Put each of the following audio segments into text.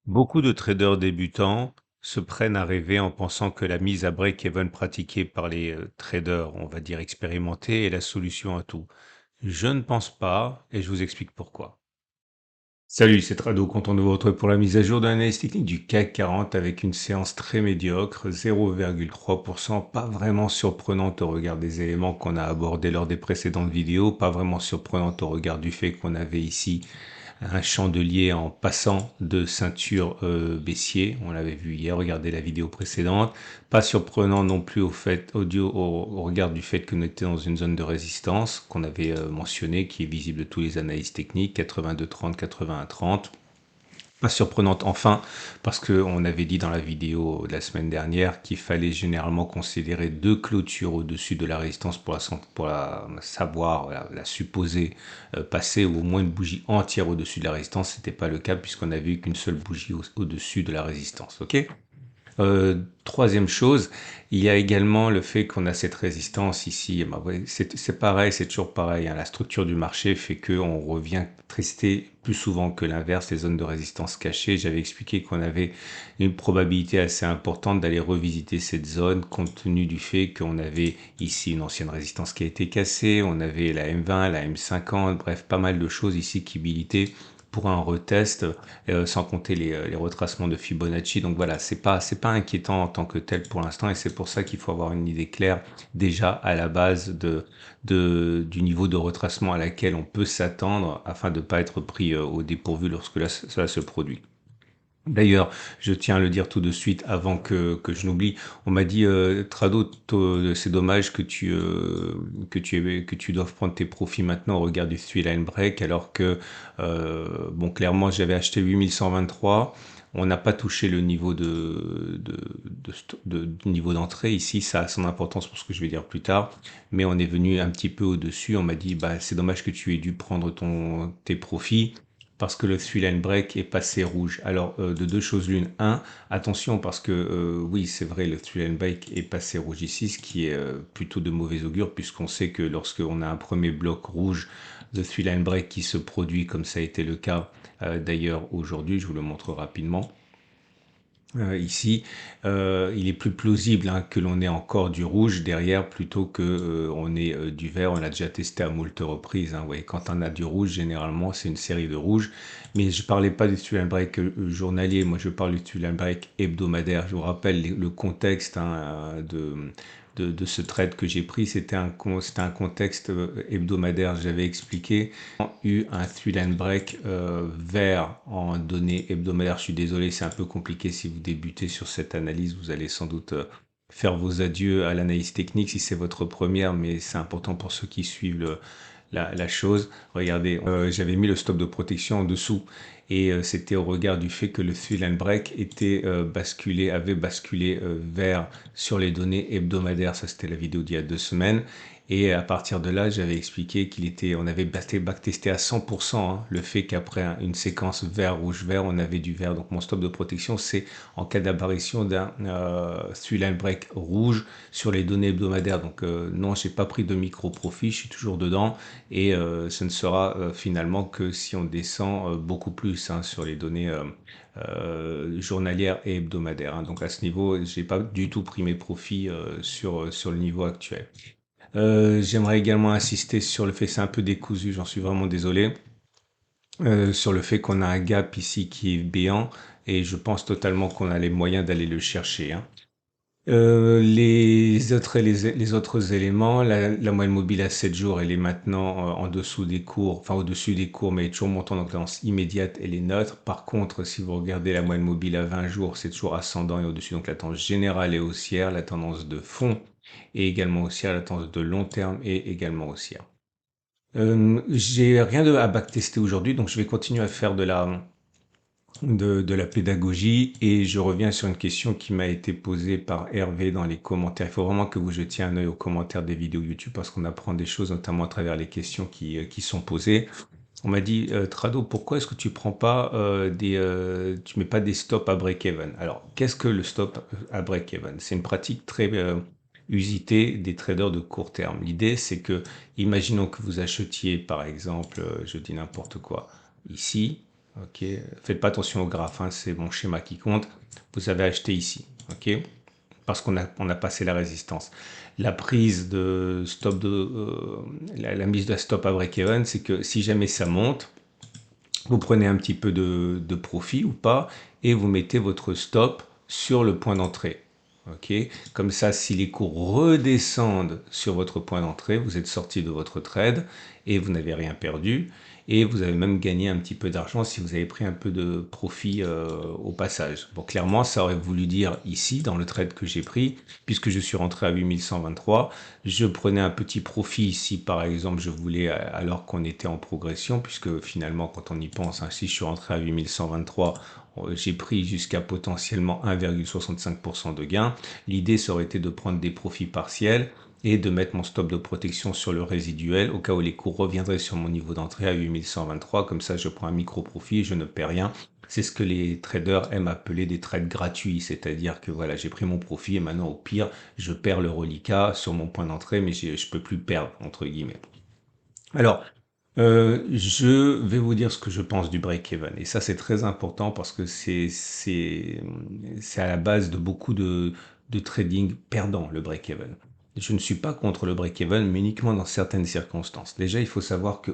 Beaucoup de traders débutants se prennent à rêver en pensant que la mise à break-even pratiquée par les traders, on va dire expérimentés, est la solution à tout. Je ne pense pas et je vous explique pourquoi. Salut, c'est Trado, content de vous retrouver pour la mise à jour de l'analyse technique du CAC 40 avec une séance très médiocre, 0,3%, pas vraiment surprenante au regard des éléments qu'on a abordés lors des précédentes vidéos, pas vraiment surprenante au regard du fait qu'on avait ici un chandelier en passant de ceinture baissier. On l'avait vu hier, regardez la vidéo précédente. Pas surprenant non plus au regard du fait que nous étions dans une zone de résistance qu'on avait mentionné, qui est visible de tous les analyses techniques, 82,30, 81,30. Pas surprenante enfin, parce qu'on avait dit dans la vidéo de la semaine dernière qu'il fallait généralement considérer deux clôtures au-dessus de la résistance pour la savoir, la supposer passer, ou au moins une bougie entière au-dessus de la résistance. C'était pas le cas puisqu'on a vu qu'une seule bougie au-dessus de la résistance. Ok. Troisième chose, il y a également le fait qu'on a cette résistance ici. Bah ouais, c'est pareil, c'est toujours pareil, hein. La structure du marché fait qu'on revient tester plus souvent que l'inverse, les zones de résistance cachées. J'avais expliqué qu'on avait une probabilité assez importante d'aller revisiter cette zone compte tenu du fait qu'on avait ici une ancienne résistance qui a été cassée, on avait la M20, la M50, bref, pas mal de choses ici qui militaient pour un retest, sans compter les retracements de Fibonacci. Donc voilà, c'est pas inquiétant en tant que tel pour l'instant, et c'est pour ça qu'il faut avoir une idée claire déjà à la base du niveau de retracement à laquelle on peut s'attendre afin de ne pas être pris au dépourvu lorsque cela se produit. D'ailleurs, je tiens à le dire tout de suite avant que je n'oublie. On m'a dit, Trado, c'est dommage que tu doives prendre tes profits maintenant au regard du three line break, alors que bon, clairement, j'avais acheté 8123. On n'a pas touché le niveau du niveau d'entrée ici. Ça a son importance pour ce que je vais dire plus tard, mais on est venu un petit peu au-dessus. On m'a dit, bah, c'est dommage que tu aies dû prendre tes profits parce que le three line break est passé rouge. Alors, de deux choses l'une. Un, attention, parce que oui, c'est vrai, le three line break est passé rouge ici, ce qui est plutôt de mauvais augure, puisqu'on sait que lorsqu'on a un premier bloc rouge, le three line break qui se produit, comme ça a été le cas d'ailleurs aujourd'hui, je vous le montre rapidement. Ici, il est plus plausible, hein, que l'on ait encore du rouge derrière plutôt que on ait du vert. On l'a déjà testé à moult reprises, hein. Vous voyez, quand on a du rouge, généralement, c'est une série de rouges. Mais je parlais pas du tunnel break journalier. Moi, je parle du tunnel break hebdomadaire. Je vous rappelle le contexte, hein, de ce trade que j'ai pris. C'était un contexte hebdomadaire. J'avais expliqué eu un three line break vert en données hebdomadaires. Je suis désolé, c'est un peu compliqué si vous débutez sur cette analyse. Vous allez sans doute faire vos adieux à l'analyse technique si c'est votre première, mais c'est important pour ceux qui suivent la chose. Regardez, j'avais mis le stop de protection en dessous, et c'était au regard du fait que le three line break avait basculé vers sur les données hebdomadaires. Ça, c'était la vidéo d'il y a 2 semaines. Et à partir de là, j'avais expliqué on avait backtesté à 100%, hein, le fait qu'après une séquence vert, rouge, vert, on avait du vert. Donc mon stop de protection, c'est en cas d'apparition d'un three line break rouge sur les données hebdomadaires. Donc non, j'ai pas pris de micro profit, je suis toujours dedans, et ce ne sera finalement que si on descend beaucoup plus, hein, sur les données journalières et hebdomadaires, hein. Donc à ce niveau, j'ai pas du tout pris mes profits sur le niveau actuel. J'aimerais également insister sur le fait, c'est un peu décousu, j'en suis vraiment désolé, sur le fait qu'on a un gap ici qui est béant, et je pense totalement qu'on a les moyens d'aller le chercher, hein. Les autres éléments, la moyenne mobile à 7 jours, elle est maintenant en dessous des cours, enfin au-dessus des cours, mais toujours montant en tendance immédiate, elle est neutre. Par contre, si vous regardez la moyenne mobile à 20 jours, c'est toujours ascendant et au-dessus, donc la tendance générale est haussière, la tendance de fond est également haussière, la tendance de long terme est également haussière. J'ai rien à backtester aujourd'hui, donc je vais continuer à faire de la pédagogie, et je reviens sur une question qui m'a été posée par Hervé dans les commentaires. Il faut vraiment que vous jetiez un œil aux commentaires des vidéos YouTube parce qu'on apprend des choses, notamment à travers les questions qui sont posées. On m'a dit, Trado, pourquoi est-ce que tu prends pas tu mets pas des stops à break-even? Alors, qu'est-ce que le stop à break-even? C'est une pratique très usitée des traders de court terme. L'idée, c'est que, imaginons que vous achetiez, par exemple, je dis n'importe quoi, ici. Ok, faites pas attention au graphe, hein, c'est mon schéma qui compte. Vous avez acheté ici, ok, parce qu'on a passé la résistance. La prise de stop la mise de stop à break-even, c'est que si jamais ça monte, vous prenez un petit peu de profit ou pas et vous mettez votre stop sur le point d'entrée. Ok, comme ça, si les cours redescendent sur votre point d'entrée, vous êtes sorti de votre trade et vous n'avez rien perdu. Et vous avez même gagné un petit peu d'argent si vous avez pris un peu de profit au passage. Bon, clairement, ça aurait voulu dire ici, dans le trade que j'ai pris, puisque je suis rentré à 8123, je prenais un petit profit ici, par exemple, je voulais, alors qu'on était en progression, puisque finalement, quand on y pense, hein, si je suis rentré à 8123, j'ai pris jusqu'à potentiellement 1,65% de gain. L'idée, ça aurait été de prendre des profits partiels et de mettre mon stop de protection sur le résiduel au cas où les cours reviendraient sur mon niveau d'entrée à 8123. Comme ça, je prends un micro profit et je ne perds rien. C'est ce que les traders aiment appeler des trades gratuits, c'est-à-dire que voilà, j'ai pris mon profit et maintenant au pire, je perds le reliquat sur mon point d'entrée, mais je peux plus perdre entre guillemets. Alors, je vais vous dire ce que je pense du break-even. Et ça, c'est très important parce que c'est à la base de beaucoup de trading perdant, le break-even. Je ne suis pas contre le break-even, mais uniquement dans certaines circonstances. Déjà, il faut savoir que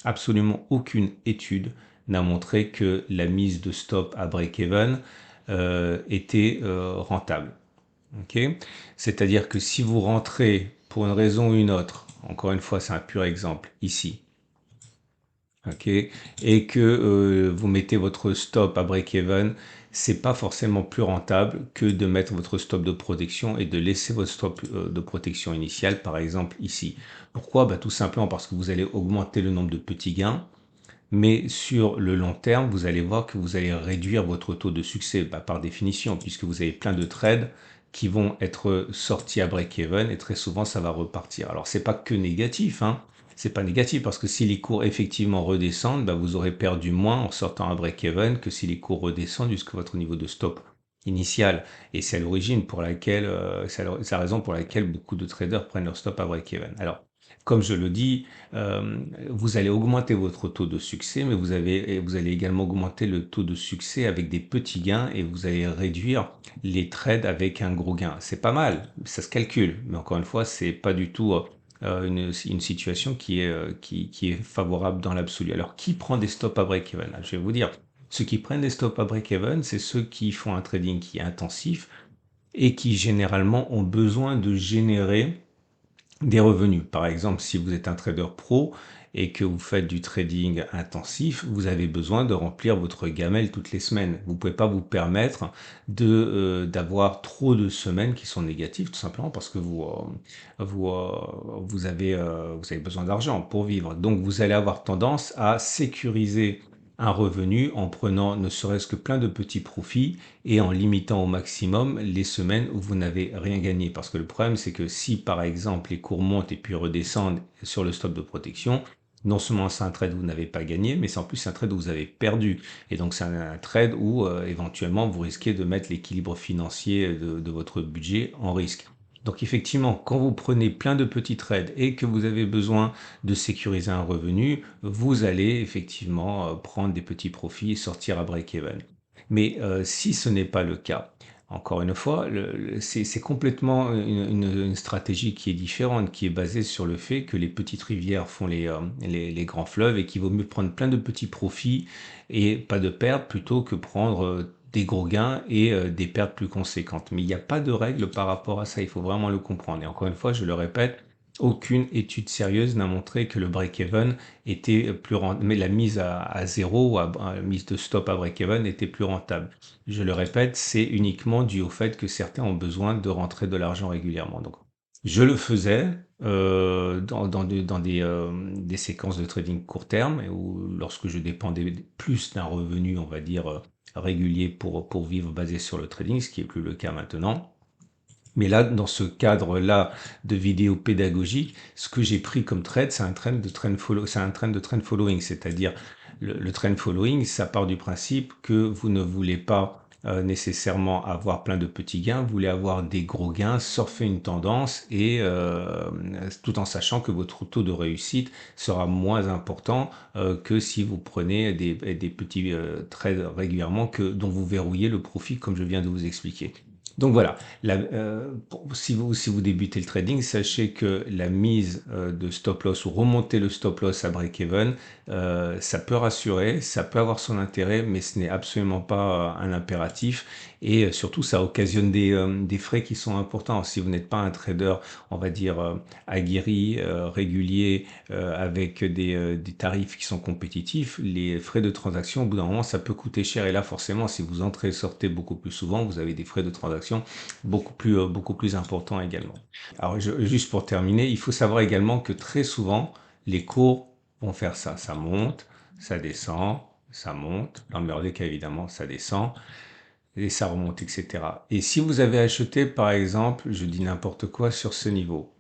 absolument aucune étude n'a montré que la mise de stop à break-even était rentable. Ok, c'est-à-dire que si vous rentrez pour une raison ou une autre, encore une fois, c'est un pur exemple ici, ok, et que vous mettez votre stop à break-even, c'est pas forcément plus rentable que de mettre votre stop de protection et de laisser votre stop de protection initial, par exemple ici. Pourquoi? Bah, tout simplement parce que vous allez augmenter le nombre de petits gains, mais sur le long terme, vous allez voir que vous allez réduire votre taux de succès, bah, par définition, puisque vous avez plein de trades qui vont être sortis à break-even et très souvent ça va repartir. Alors c'est pas que négatif, hein. C'est pas négatif parce que si les cours effectivement redescendent, bah, vous aurez perdu moins en sortant à break-even que si les cours redescendent jusqu'à votre niveau de stop initial. Et c'est à l'origine pour laquelle, c'est la raison pour laquelle beaucoup de traders prennent leur stop à break-even. Alors, comme je le dis, vous allez augmenter votre taux de succès, mais vous allez également augmenter le taux de succès avec des petits gains et vous allez réduire les trades avec un gros gain. C'est pas mal, ça se calcule, mais encore une fois, c'est pas du tout une situation qui est favorable dans l'absolu. Alors, qui prend des stops à break-even? Je vais vous dire, ceux qui prennent des stops à break-even, c'est ceux qui font un trading qui est intensif et qui généralement ont besoin de générer des revenus. Par exemple, si vous êtes un trader pro et que vous faites du trading intensif, vous avez besoin de remplir votre gamelle toutes les semaines. Vous ne pouvez pas vous permettre d'avoir trop de semaines qui sont négatives, tout simplement parce que vous avez besoin d'argent pour vivre. Donc, vous allez avoir tendance à sécuriser un revenu en prenant ne serait-ce que plein de petits profits et en limitant au maximum les semaines où vous n'avez rien gagné. Parce que le problème, c'est que si par exemple les cours montent et puis redescendent sur le stop de protection, non seulement c'est un trade où vous n'avez pas gagné, mais c'est en plus un trade où vous avez perdu. Et donc c'est un trade où éventuellement vous risquez de mettre l'équilibre financier de votre budget en risque. Donc effectivement, quand vous prenez plein de petits trades et que vous avez besoin de sécuriser un revenu, vous allez effectivement prendre des petits profits et sortir à break-even. Mais si ce n'est pas le cas, encore une fois, c'est complètement une stratégie qui est différente, qui est basée sur le fait que les petites rivières font les grands fleuves et qu'il vaut mieux prendre plein de petits profits et pas de pertes plutôt que prendre des gros gains et des pertes plus conséquentes. Mais il n'y a pas de règle par rapport à ça, il faut vraiment le comprendre. Et encore une fois, je le répète, aucune étude sérieuse n'a montré que le break-even était plus rentable, mais la mise à zéro ou à mise de stop à break-even était plus rentable. Je le répète, c'est uniquement dû au fait que certains ont besoin de rentrer de l'argent régulièrement. Donc, je le faisais dans des séquences de trading court terme ou lorsque je dépendais plus d'un revenu, on va dire, régulier pour vivre basé sur le trading, ce qui est plus le cas maintenant. Mais là, dans ce cadre-là de vidéo pédagogique, ce que j'ai pris comme trade, c'est un trend de trend follow, c'est un trend de trend following, c'est-à-dire le trend following, ça part du principe que vous ne voulez pas nécessairement avoir plein de petits gains, vous voulez avoir des gros gains, surfer une tendance et tout en sachant que votre taux de réussite sera moins important que si vous prenez des petits trades régulièrement dont vous verrouillez le profit comme je viens de vous expliquer. Donc voilà, si vous débutez le trading, sachez que la mise de stop loss ou remonter le stop loss à break-even, ça peut rassurer, ça peut avoir son intérêt, mais ce n'est absolument pas un impératif. Et surtout, ça occasionne des frais qui sont importants. Si vous n'êtes pas un trader, on va dire, aguerri, régulier, avec des tarifs qui sont compétitifs, les frais de transaction, au bout d'un moment, ça peut coûter cher. Et là, forcément, si vous entrez et sortez beaucoup plus souvent, vous avez des frais de transaction beaucoup plus importants également. Alors, juste pour terminer, il faut savoir également que très souvent, les cours vont faire ça. Ça monte, ça descend, ça monte. Dans le meilleur des cas, évidemment, ça descend et ça remonte, etc. Et si vous avez acheté, par exemple, je dis n'importe quoi sur ce niveau,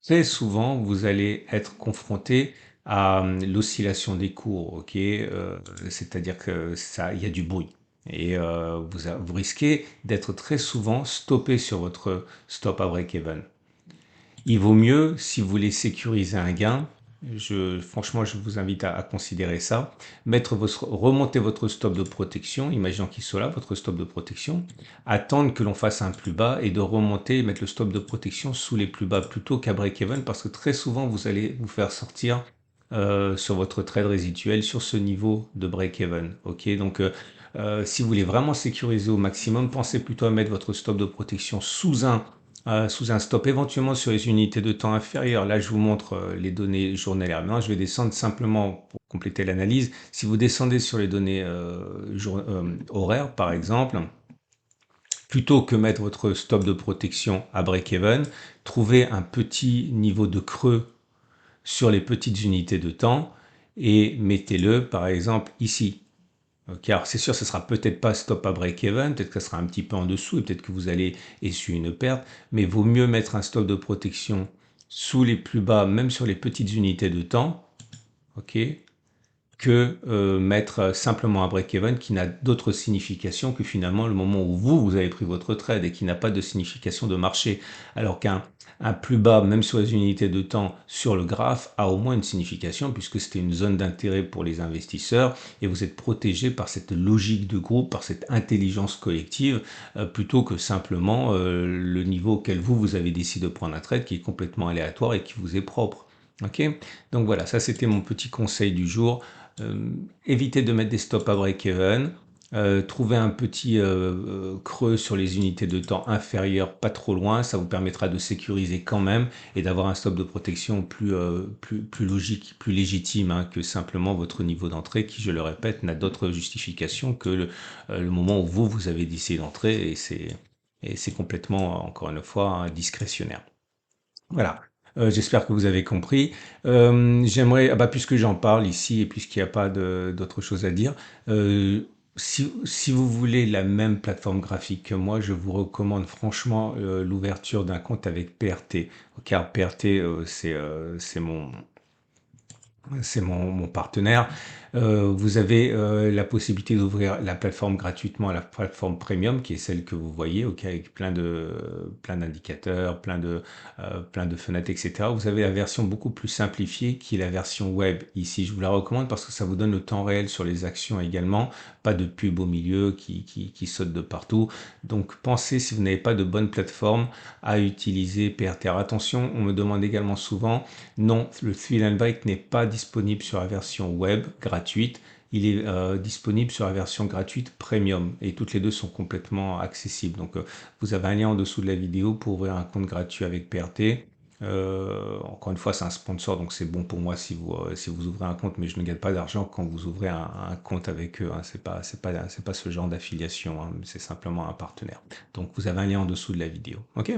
très souvent, vous allez être confronté à l'oscillation des cours, ok? C'est-à-dire que ça, il y a du bruit. Et vous risquez d'être très souvent stoppé sur votre stop à break-even. Il vaut mieux, si vous voulez sécuriser un gain, franchement, je vous invite à considérer ça. Remonter votre stop de protection, imaginons qu'il soit là, votre stop de protection, attendre que l'on fasse un plus bas et de remonter et mettre le stop de protection sous les plus bas plutôt qu'à break-even parce que très souvent, vous allez vous faire sortir sur votre trade résiduel sur ce niveau de break-even. Ok, donc si vous voulez vraiment sécuriser au maximum, pensez plutôt à mettre votre stop de protection sous un stop, éventuellement sur les unités de temps inférieures. Là, je vous montre les données journalières. Maintenant, je vais descendre simplement pour compléter l'analyse. Si vous descendez sur les données horaires, par exemple, plutôt que mettre votre stop de protection à break-even, trouvez un petit niveau de creux sur les petites unités de temps et mettez-le, par exemple, ici. Ok, alors c'est sûr, ce sera peut-être pas stop à break-even, peut-être que ça sera un petit peu en dessous et peut-être que vous allez essuyer une perte, mais vaut mieux mettre un stop de protection sous les plus bas, même sur les petites unités de temps, ok, que mettre simplement un break-even qui n'a d'autre signification que finalement le moment où vous avez pris votre trade et qui n'a pas de signification de marché. Alors qu'un plus bas, même sur les unités de temps sur le graphe, a au moins une signification puisque c'était une zone d'intérêt pour les investisseurs et vous êtes protégé par cette logique de groupe, par cette intelligence collective, plutôt que simplement le niveau auquel vous avez décidé de prendre un trade qui est complètement aléatoire et qui vous est propre. Ok, donc voilà, ça c'était mon petit conseil du jour. Évitez de mettre des stops à break-even. Trouvez un petit creux sur les unités de temps inférieures, pas trop loin, ça vous permettra de sécuriser quand même et d'avoir un stop de protection plus logique, plus légitime hein, que simplement votre niveau d'entrée qui, je le répète, n'a d'autre justification que le moment où vous avez décidé d'entrer et c'est complètement, encore une fois, hein, discrétionnaire. Voilà. J'espère que vous avez compris. J'aimerais, ah bah, puisque j'en parle ici et puisqu'il n'y a pas d'autre chose à dire, si vous voulez la même plateforme graphique que moi, je vous recommande franchement l'ouverture d'un compte avec PRT. Car PRT, c'est mon partenaire. Vous avez la possibilité d'ouvrir la plateforme gratuitement, la plateforme premium, qui est celle que vous voyez, ok, avec plein d'indicateurs, plein de fenêtres, etc. Vous avez la version beaucoup plus simplifiée, qui est la version web. Ici, je vous la recommande parce que ça vous donne le temps réel sur les actions également, pas de pub au milieu qui saute de partout. Donc, pensez, si vous n'avez pas de bonne plateforme, à utiliser PRT. Alors, attention, on me demande également souvent non, le Thrill and Bike n'est pas disponible sur la version web gratuite. Il est disponible sur la version gratuite premium et toutes les deux sont complètement accessibles. Donc vous avez un lien en dessous de la vidéo pour ouvrir un compte gratuit avec PRT. Encore une fois, c'est un sponsor, donc c'est bon pour moi si vous ouvrez un compte, mais je ne gagne pas d'argent quand vous ouvrez un compte avec eux. Hein. C'est pas ce genre d'affiliation, hein. C'est simplement un partenaire. Donc vous avez un lien en dessous de la vidéo. Ok?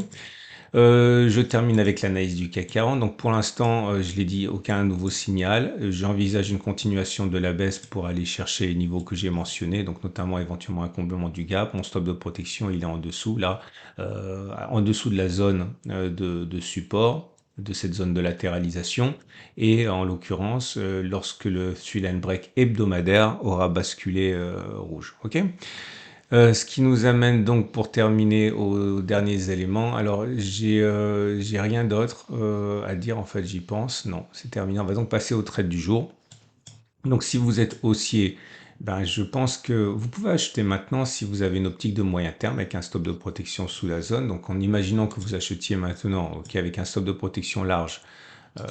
Je termine avec l'analyse du CAC 40. Donc pour l'instant, je l'ai dit, aucun nouveau signal. J'envisage une continuation de la baisse pour aller chercher les niveaux que j'ai mentionnés, donc notamment éventuellement un comblement du gap. Mon stop de protection, il est en dessous, là, en dessous de la zone de support, de cette zone de latéralisation. Et en l'occurrence, lorsque le Swell and Break hebdomadaire aura basculé rouge. Ok? Ce qui nous amène donc pour terminer aux derniers éléments. Alors j'ai rien d'autre à dire en fait, j'y pense. Non, c'est terminé. On va donc passer au trade du jour. Donc si vous êtes haussier, ben, je pense que vous pouvez acheter maintenant si vous avez une optique de moyen terme avec un stop de protection sous la zone. Donc en imaginant que vous achetiez maintenant, ok, avec un stop de protection large, euh,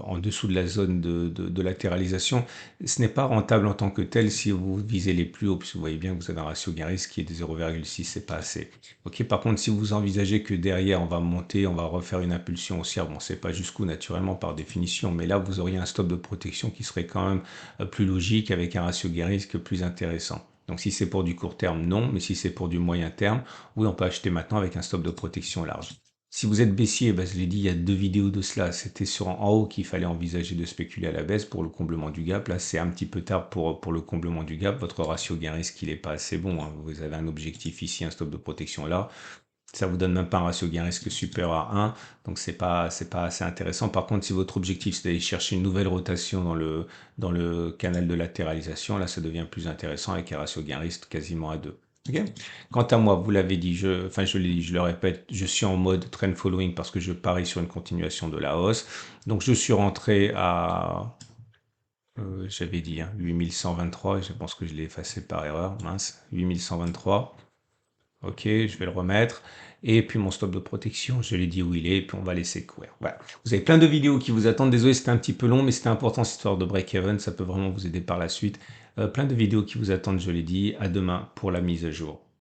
en dessous de la zone de latéralisation, ce n'est pas rentable en tant que tel si vous visez les plus hauts, puisque vous voyez bien que vous avez un ratio gain-risque qui est de 0,6, c'est pas assez. Ok, par contre, si vous envisagez que derrière on va monter, on va refaire une impulsion haussière, bon, c'est pas jusqu'où naturellement par définition, mais là vous auriez un stop de protection qui serait quand même plus logique avec un ratio gain-risque plus intéressant. Donc si c'est pour du court terme, non, mais si c'est pour du moyen terme, oui, on peut acheter maintenant avec un stop de protection large. Si vous êtes baissier, bah, je l'ai dit il y a 2 vidéos de cela, c'était sur en haut qu'il fallait envisager de spéculer à la baisse pour le comblement du gap. Là, c'est un petit peu tard pour le comblement du gap. Votre ratio gain-risque, il n'est pas assez bon, hein. Vous avez un objectif ici, un stop de protection là. Ça vous donne même pas un ratio gain-risque supérieur à 1, donc c'est pas assez intéressant. Par contre, si votre objectif c'est d'aller chercher une nouvelle rotation dans le canal de latéralisation, là ça devient plus intéressant avec un ratio gain-risque quasiment à 2. Ok. Quant à moi, vous l'avez dit, je l'ai dit, je le répète, je suis en mode trend following parce que je parie sur une continuation de la hausse. Donc je suis rentré à, j'avais dit, hein, 8123, je pense que je l'ai effacé par erreur, mince, 8123. Ok, je vais le remettre. Et puis mon stop de protection, je l'ai dit où il est, et puis on va laisser courir. Voilà. Vous avez plein de vidéos qui vous attendent. Désolé, c'était un petit peu long, mais c'était important cette histoire de break-even. Ça peut vraiment vous aider par la suite. Plein de vidéos qui vous attendent, je l'ai dit. À demain pour la mise à jour.